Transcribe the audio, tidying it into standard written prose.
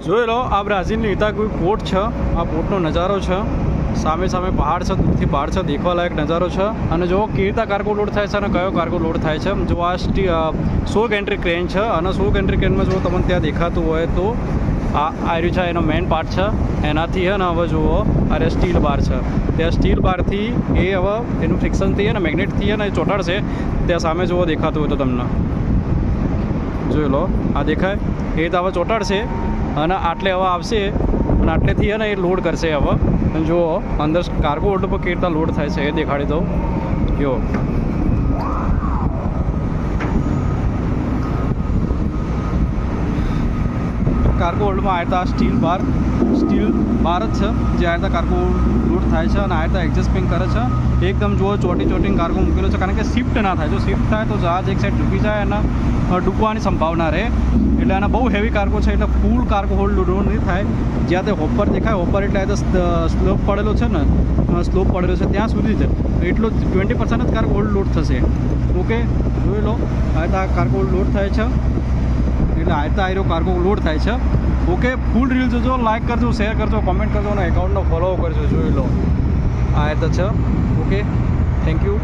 જોઈ લો આ બ્રાઝિલની ઇટાગુઈ પોર્ટ છે। આ પોર્ટનો નજારો છે, સામે સામે પહાડ છે, દૂરથી પહાડ છે, દેખવા લાયક નજારો છે। અને જો કેવી રીતે કાર્ગો લોડ થાય છે અને કયો કાર્ગો લોડ થાય છે। જો આ 100 ગેન્ટ્રી ક્રેન છે અને 100 ગેન્ટ્રી ક્રેનમાં જો તમને ત્યાં દેખાતું હોય તો આ રહ્યું છે એનો મેઇન પાર્ટ છે। એનાથી છે ને હવે જુઓ અરે સ્ટીલ બાર છે, ત્યાં સ્ટીલ બારથી એ હવે એનું ફ્રિક્શનથી ને મેગ્નેટથી ને એ ચોંટાડશે। ત્યાં સામે જુઓ દેખાતું હોય તો તમને જોઈ લો આ દેખાય એ તો હવે ચોંટાડશે અને આટલે હવે આવશે અને આટલેથી ને એ લોડ કરશે હવે। અને જુઓ અંદર કાર્ગો હોલ્ડ પર કેવી રીતે લોડ થાય છે એ દેખાડી દઉં। જો કાર્ગો હોલ્ડમાં આ રીતે સ્ટીલ બાર જ છે જે આ રીતે કાર્ગો લોડ થાય છે અને આ રીતે એડજસ્ટમેન્ટ કરે છે। એકદમ જુઓ ચોટી કાર્ગો મૂકેલો છે, કારણ કે શિફ્ટ ના થાય। જો શિફ્ટ થાય તો જહાજ એક સાઈડ ડૂબી જાય અને ડૂબવાની સંભાવના રહે। એટલે આના બહુ હેવી કાર્ગો છે એટલે ફૂલ કાર્ગો હોલ્ડ લોડ નહીં થાય। જ્યાં તે હોપર દેખાય, હોપર એટલે આ સ્લોપ પડેલો છે ને, સ્લોપ પડેલો છે ત્યાં સુધી જ એટલો 20% જ કાર્ગો હોલ્ડ લોડ થશે। ઓકે, જોઈ લો આ રીતે કાર્ગો લોડ થાય છે એટલે આ રીતે આયરો કાર્ગો લોડ થાય છે। ઓકે, ફૂલ રીલ જોજો, લાઇક કરજો, શેર કરજો, કોમેન્ટ કરજો અને એકાઉન્ટનો ફોલો કરજો। જોઈ લો આ રીતે છે। Okay, thank you.